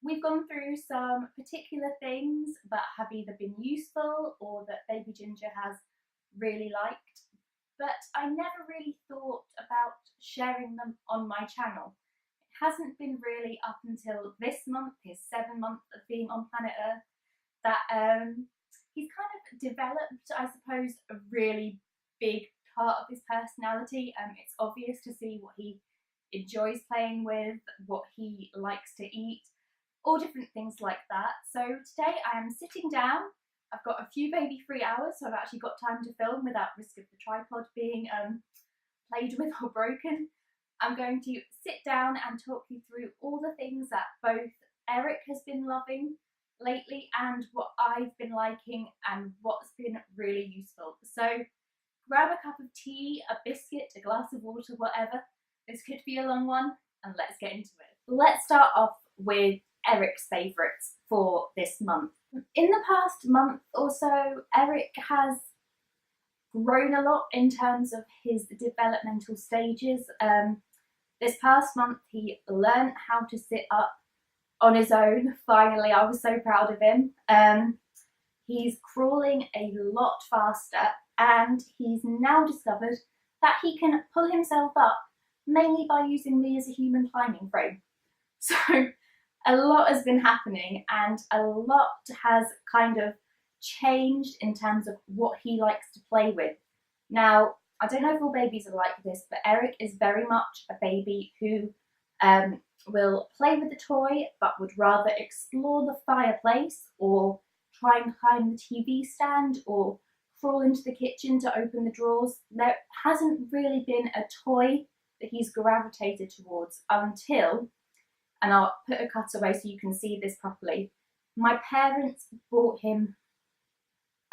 We've gone through some particular things that have either been useful or that baby Ginger has really liked, but I never really thought about sharing them on my channel. It hasn't been really up until this month, his 7th month of being on planet Earth, that he's kind of developed, I suppose, a really big part of his personality. It's obvious to see what he enjoys playing with, what he likes to eat, all different things like that. So today I am sitting down. I've got a few baby free hours, so I've actually got time to film without risk of the tripod being played with or broken. I'm going to sit down and talk you through all the things that both Eric has been loving lately and what I've been liking and what's been really useful. So grab a cup of tea, a biscuit, a glass of water, whatever. This could be a long one, and let's get into it. Let's start off with Eric's favourites for this month. In the past month or so, Eric has grown a lot in terms of his developmental stages. This past month he learned how to sit up on his own. Finally, I was so proud of him. He's crawling a lot faster, and he's now discovered that he can pull himself up mainly by using me as a human climbing frame. So a lot has been happening, and a lot has kind of changed in terms of what he likes to play with. Now, I don't know if all babies are like this, but Eric is very much a baby who will play with the toy but would rather explore the fireplace or try and climb the TV stand or crawl into the kitchen to open the drawers. There hasn't really been a toy that he's gravitated towards until, and I'll put a cutaway so you can see this properly, my parents bought him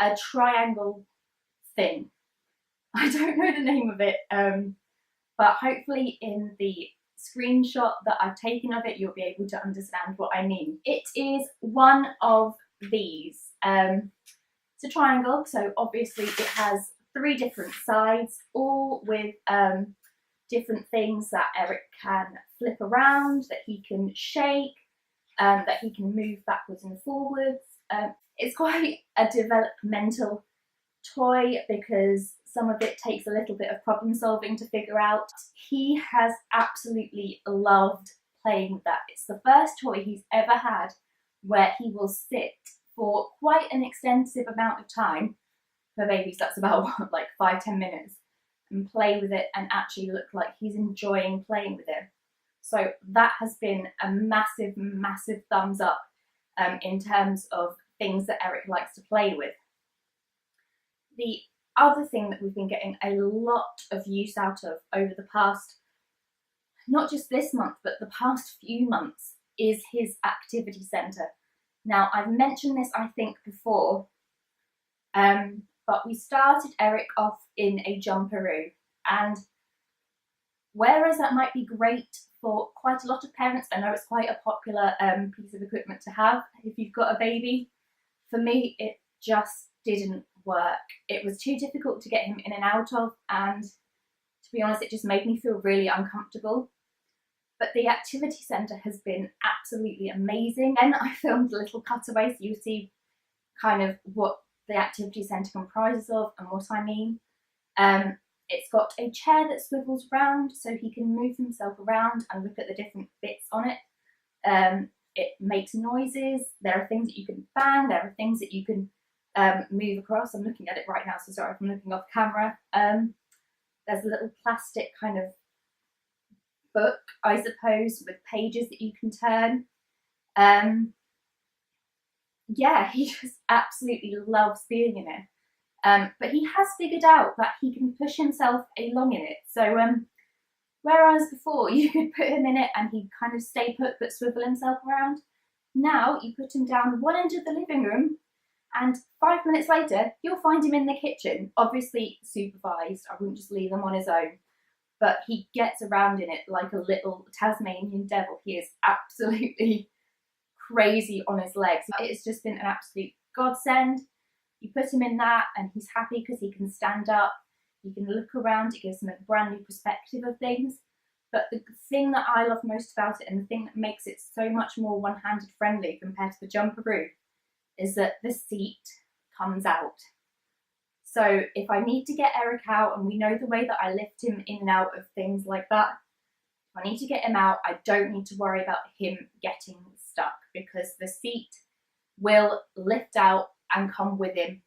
a triangle thing. I don't know the name of it, but hopefully in the screenshot that I've taken of it, you'll be able to understand what I mean. It is one of these. It's a triangle, so obviously it has 3 different sides, all with different things that Eric can flip around, that he can shake, that he can move backwards and forwards. It's quite a developmental toy because some of it takes a little bit of problem solving to figure out. He has absolutely loved playing with that. It's the first toy he's ever had where he will sit for quite an extensive amount of time. For babies, that's about what, like 5-10 minutes, and play with it and actually look like he's enjoying playing with it. So that has been a massive, massive thumbs up in terms of things that Eric likes to play with. The other thing that we've been getting a lot of use out of over the past, not just this month, but the past few months, is his activity centre. Now, I've mentioned this, I think, before, but we started Eric off in a jumperoo, and whereas that might be great for quite a lot of parents, I know it's quite a popular piece of equipment to have if you've got a baby, for me it just didn't work. It was too difficult to get him in and out of, and to be honest, it just made me feel really uncomfortable. But the activity centre has been absolutely amazing. Then I filmed a little cutaway so you see kind of what the activity centre comprises of and what I mean. It's got a chair that swivels around so he can move himself around and look at the different bits on it. It makes noises. There are things that you can bang. There are things that you can move across. I'm looking at it right now, so sorry if I'm looking off camera. There's a little plastic kind of book, I suppose, with pages that you can turn. Yeah, he just absolutely loves being in it. But he has figured out that he can push himself along in it. So whereas before you could put him in it and he'd kind of stay put but swivel himself around, now you put him down one end of the living room and 5 minutes later you'll find him in the kitchen. Obviously supervised, I wouldn't just leave him on his own, but he gets around in it like a little Tasmanian devil. He is absolutely crazy on his legs. It's just been an absolute godsend. You put him in that and he's happy because he can stand up, he can look around, it gives him a brand new perspective of things. But the thing that I love most about it, and the thing that makes it so much more one-handed friendly compared to the jumperoo, is that the seat comes out. So if I need to get Eric out, and we know the way that I lift him in and out of things like that, if I need to get him out, I don't need to worry about him getting stuck, because the seat will lift out and come with him.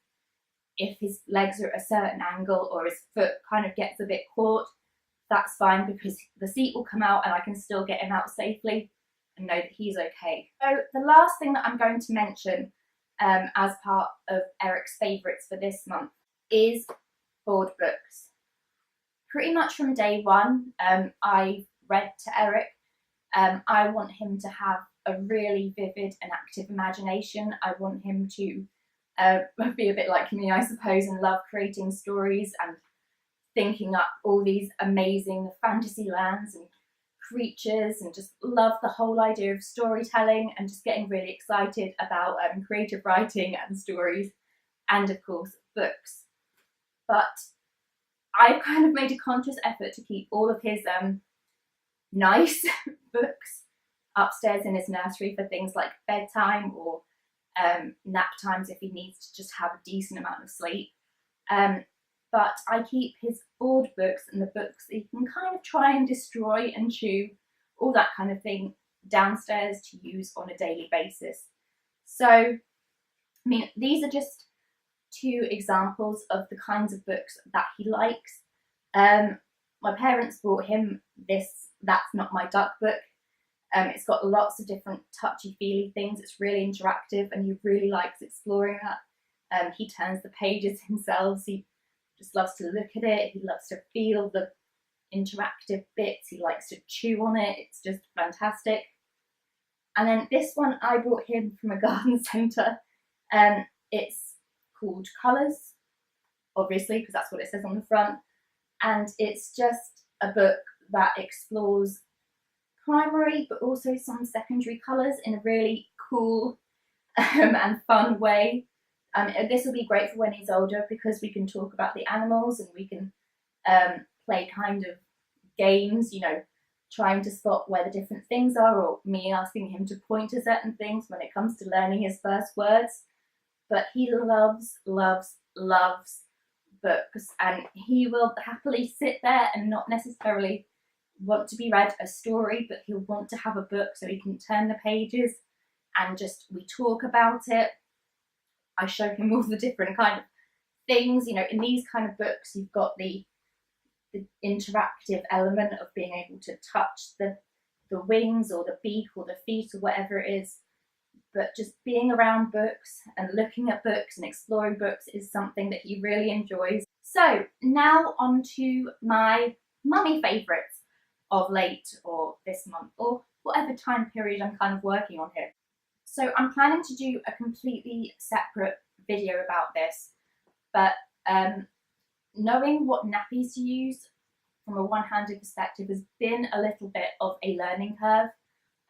If his legs are at a certain angle or his foot kind of gets a bit caught, that's fine, because the seat will come out and I can still get him out safely and know that he's okay. So the last thing that I'm going to mention as part of Eric's favourites for this month is board books. Pretty much from day one, I read to Eric. I want him to have a really vivid and active imagination. I want him to be a bit like me, I suppose, and love creating stories and thinking up all these amazing fantasy lands and creatures, and just love the whole idea of storytelling and just getting really excited about creative writing and stories, and of course books. But I've kind of made a conscious effort to keep all of his nice books upstairs in his nursery for things like bedtime or nap times if he needs to just have a decent amount of sleep. But I keep his board books and the books that he can kind of try and destroy and chew, all that kind of thing, downstairs to use on a daily basis. So, I mean, these are just two examples of the kinds of books that he likes. My parents bought him this That's Not My Duck book. It's got lots of different touchy-feely things. It's really interactive and he really likes exploring that. He turns the pages himself. He just loves to look at it. He loves to feel the interactive bits. He likes to chew on it. It's just fantastic. And then this one I brought him from a garden centre. It's called Colours, obviously, because that's what it says on the front. And it's just a book that explores primary but also some secondary colours in a really cool and fun way. This will be great for when he's older, because we can talk about the animals and we can play kind of games, you know, trying to spot where the different things are, or me asking him to point to certain things when it comes to learning his first words. But he loves books, and he will happily sit there and not necessarily want to be read a story, but he'll want to have a book so he can turn the pages and just, we talk about it. I show him all the different kind of things, you know. In these kind of books you've got the interactive element of being able to touch the wings or the beak or the feet or whatever it is, but just being around books and looking at books and exploring books is something that he really enjoys. So now on to my mummy favourites of late, or this month, or whatever time period I'm kind of working on here. So I'm planning to do a completely separate video about this, but knowing what nappies to use from a one-handed perspective has been a little bit of a learning curve.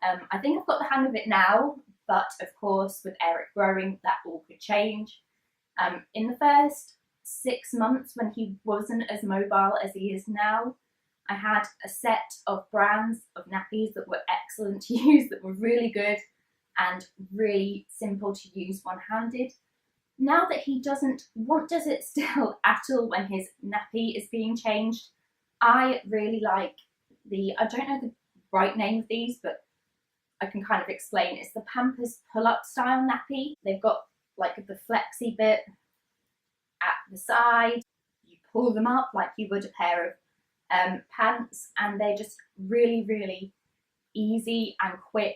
I think I've got the hang of it now, but of course with Eric growing that all could change. In the first 6 months when he wasn't as mobile as he is now, I had a set of brands of nappies that were excellent to use, that were really good and really simple to use one-handed. Now that he doesn't want to sit still at all when his nappy is being changed, I really like I don't know the right name of these, but I can kind of explain. It's the Pampers pull-up style nappy. They've got like the flexi bit at the side. You pull them up like you would a pair of pants, and they're just really, really easy and quick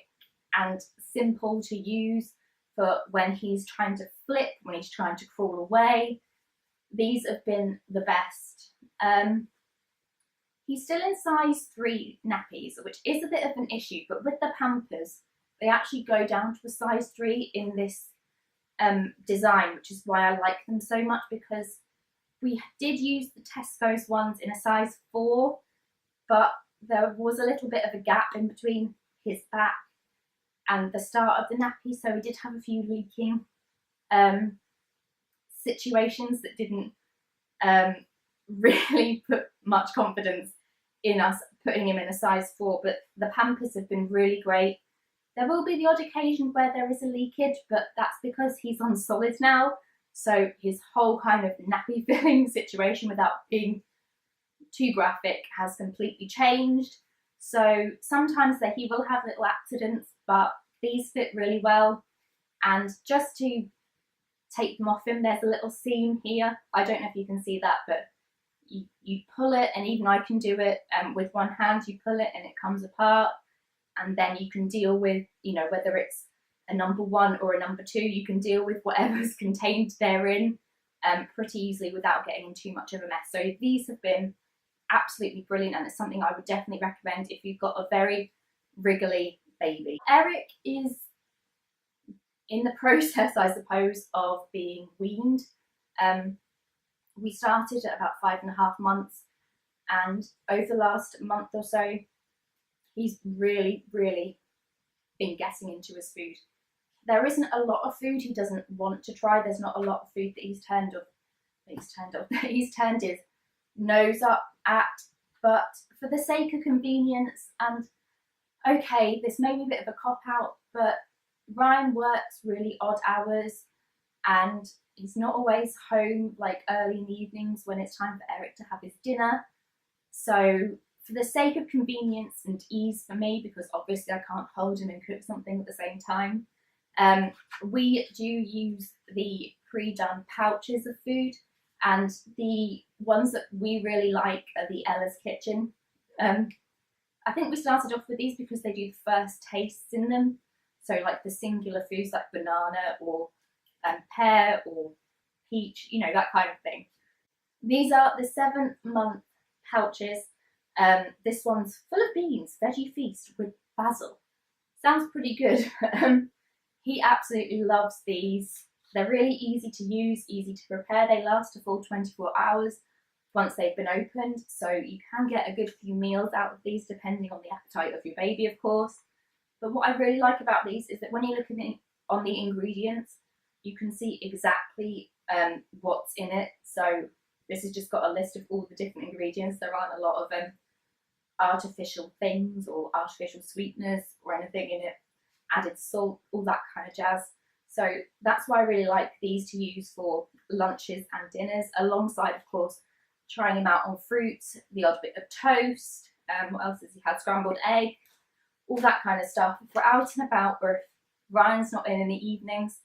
and simple to use for when he's trying to flip, when he's trying to crawl away. These have been the best. He's still in size 3 nappies, which is a bit of an issue, but with the Pampers, they actually go down to a size 3 in this design, which is why I like them so much, because we did use the Tesco's ones in a size 4, but there was a little bit of a gap in between his back and the start of the nappy, so we did have a few leaking situations that didn't really put much confidence in us putting him in a size 4, but the Pampers have been really great. There will be the odd occasion where there is a leakage, but that's because he's on solids now, so his whole kind of nappy filling situation, without being too graphic, has completely changed. So sometimes he will have little accidents, but these fit really well. And just to take them off him, there's a little seam here. I don't know if you can see that, but you pull it, and even I can do it with one hand. You pull it and it comes apart, and then you can deal with, you know, whether it's a number 1 or a number 2, you can deal with whatever's contained therein pretty easily without getting in too much of a mess. So these have been absolutely brilliant, and it's something I would definitely recommend if you've got a very wriggly baby. Eric is in the process, I suppose, of being weaned. We started at about 5.5 months, and over the last month or so, he's really been getting into his food. There isn't a lot of food he doesn't want to try. There's not a lot of food that he's turned his nose up at, but for the sake of convenience, and okay, this may be a bit of a cop-out, but Ryan works really odd hours, and he's not always home like early in the evenings when it's time for Eric to have his dinner. So for the sake of convenience and ease for me, because obviously I can't hold him and cook something at the same time, we do use the pre-done pouches of food, and the ones that we really like are the Ella's Kitchen. I think we started off with these because they do the first tastes in them. So like the singular foods like banana or pear or peach, you know, that kind of thing. These are the 7-month pouches. This one's full of beans, veggie feast with basil. Sounds pretty good. He absolutely loves these. They're really easy to use, easy to prepare. They last a full 24 hours once they've been opened, so you can get a good few meals out of these depending on the appetite of your baby, of course. But what I really like about these is that when you look on the ingredients, you can see exactly what's in it. So this has just got a list of all the different ingredients. There aren't a lot of artificial things or artificial sweeteners or anything in it, added salt, all that kind of jazz. So that's why I really like these to use for lunches and dinners, alongside, of course, trying them out on fruits, the odd bit of toast, what else has he had, scrambled egg, all that kind of stuff. If we're out and about, or if Ryan's not in the evenings,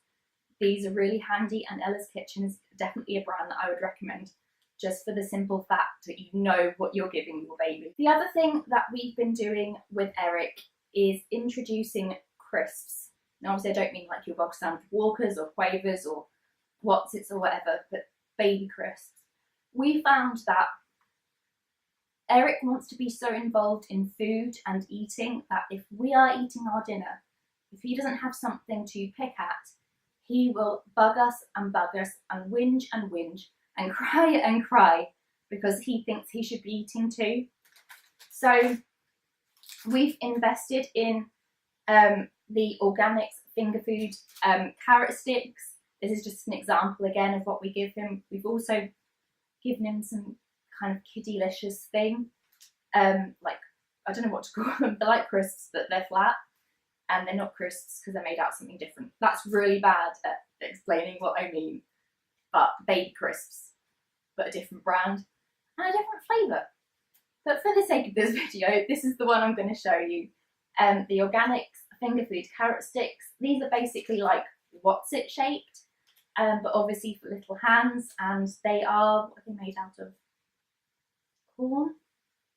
these are really handy, and Ella's Kitchen is definitely a brand that I would recommend, just for the simple fact that you know what you're giving your baby. The other thing that we've been doing with Eric is introducing crisps. Now obviously I don't mean like your bog standard Walkers or Quavers or Wotsits or whatever, but baby crisps. We found that Eric wants to be so involved in food and eating that if we are eating our dinner, if he doesn't have something to pick at, he will bug us and whinge and cry because he thinks he should be eating too. So we've invested in the organics finger food carrot sticks. This is just an example again of what we give him. We've also given him some kind of kiddie-licious thing, like, I don't know what to call them. They're like crisps, but they're flat, and they're not crisps because they're made out of something different. That's really bad at explaining what I mean, but baby crisps, but a different brand and a different flavour. But for the sake of this video, this is the one I'm going to show you. The organics finger food carrot sticks. These are basically like Wotsit shaped, but obviously for little hands, and they are, what are they made out of? Corn?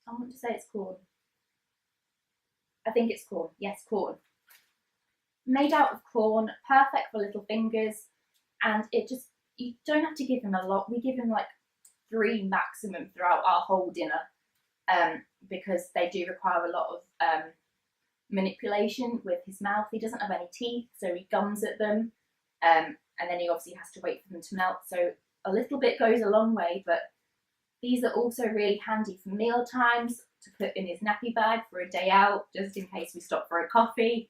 I want to say it's corn. I think it's corn. Yes, corn. Made out of corn, perfect for little fingers, and it just, you don't have to give him a lot. We give him like 3 maximum throughout our whole dinner, because they do require a lot of manipulation with his mouth. He doesn't have any teeth, so he gums at them, and then he obviously has to wait for them to melt, so a little bit goes a long way. But these are also really handy for meal times, to put in his nappy bag for a day out, just in case we stop for a coffee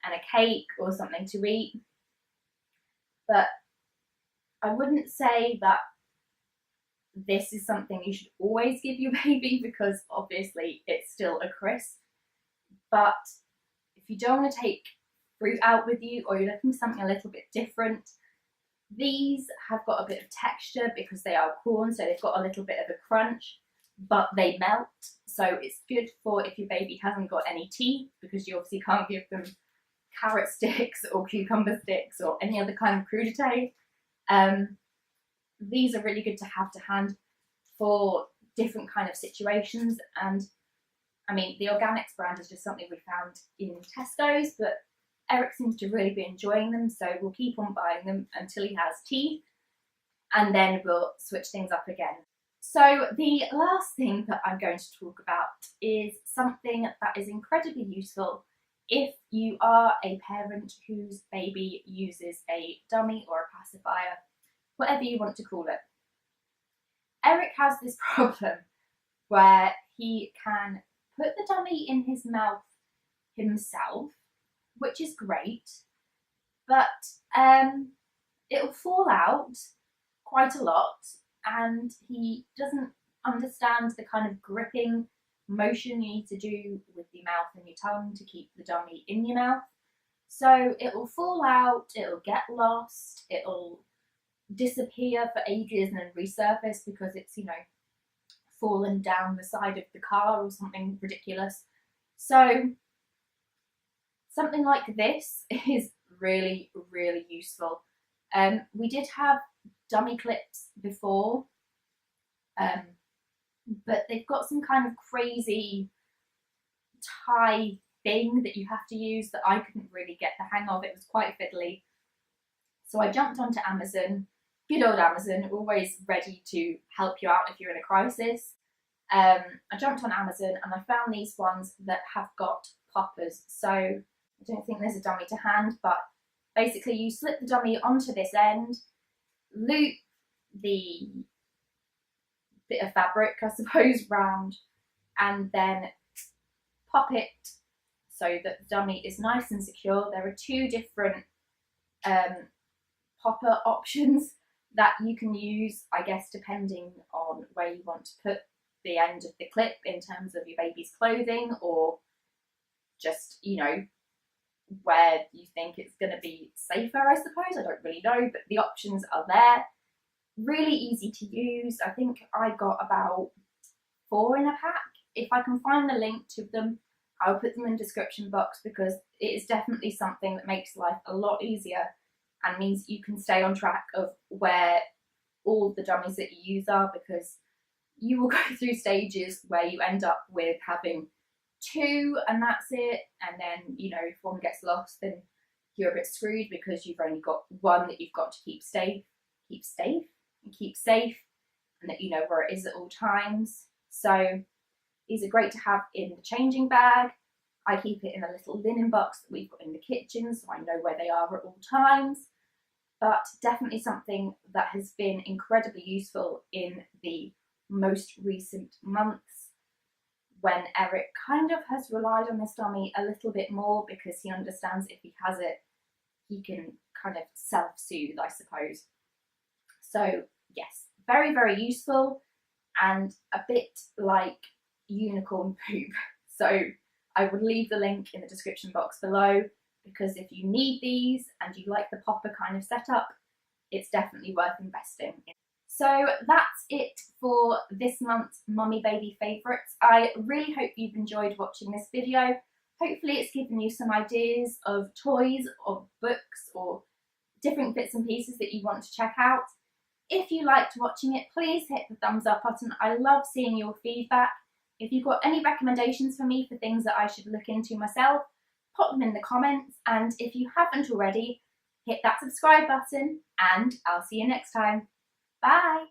and a cake or something to eat. But I wouldn't say that this is something you should always give your baby because obviously it's still a crisp. But if you don't want to take fruit out with you, or you're looking for something a little bit different, these have got a bit of texture because they are corn, so they've got a little bit of a crunch, but they melt. So it's good for if your baby hasn't got any teeth, because you obviously can't give them carrot sticks or cucumber sticks or any other kind of crudité. These are really good to have to hand for different kind of situations. And I mean, the organics brand is just something we found in Tesco's, but Eric seems to really be enjoying them, so we'll keep on buying them until he has teeth, and then we'll switch things up again. So the last thing that I'm going to talk about is something that is incredibly useful if you are a parent whose baby uses a dummy or a pacifier, whatever you want to call it. Eric has this problem where he can put the dummy in his mouth himself, which is great, but it'll fall out quite a lot, and he doesn't understand the kind of gripping motion you need to do with your mouth and your tongue to keep the dummy in your mouth. So it will fall out, it'll get lost, it'll disappear for ages and then resurface because it's, you know, fallen down the side of the car or something ridiculous. So something like this is really, really useful. We did have dummy clips before, but they've got some kind of crazy tie thing that you have to use that I couldn't really get the hang of. It was quite fiddly. So I jumped onto Amazon, good old Amazon, always ready to help you out if you're in a crisis. I jumped on Amazon and I found these ones that have got poppers. So I don't think there's a dummy to hand, but basically you slip the dummy onto this end, loop the bit of fabric, I suppose, round, and then pop it so that the dummy is nice and secure. There are two different popper options that you can use, I guess, depending on where you want to put the end of the clip in terms of your baby's clothing, or just, you know, where you think it's going to be safer, I suppose. I don't really know, but the options are there. Really easy to use. I think I got about 4 in a pack. If I can find the link to them, I'll put them in the description box, because it is definitely something that makes life a lot easier and means you can stay on track of where all the dummies that you use are, because you will go through stages where you end up with having 2 and that's it, and then, you know, if one gets lost then you're a bit screwed because you've only got one that you've got to keep safe, and that you know where it is at all times. So these are great to have in the changing bag. I keep it in a little linen box that we've got in the kitchen, so I know where they are at all times. But definitely something that has been incredibly useful in the most recent months, when Eric kind of has relied on this dummy a little bit more, because he understands if he has it, he can kind of self-soothe, I suppose. So yes, very, very useful, and a bit like unicorn poop. So I would leave the link in the description box below, because if you need these and you like the popper kind of setup, it's definitely worth investing in. So that's it for this month's Mummy Baby Favourites. I really hope you've enjoyed watching this video. Hopefully it's given you some ideas of toys or books or different bits and pieces that you want to check out. If you liked watching it, please hit the thumbs up button. I love seeing your feedback. If you've got any recommendations for me for things that I should look into myself, pop them in the comments. And if you haven't already, hit that subscribe button, and I'll see you next time. Bye!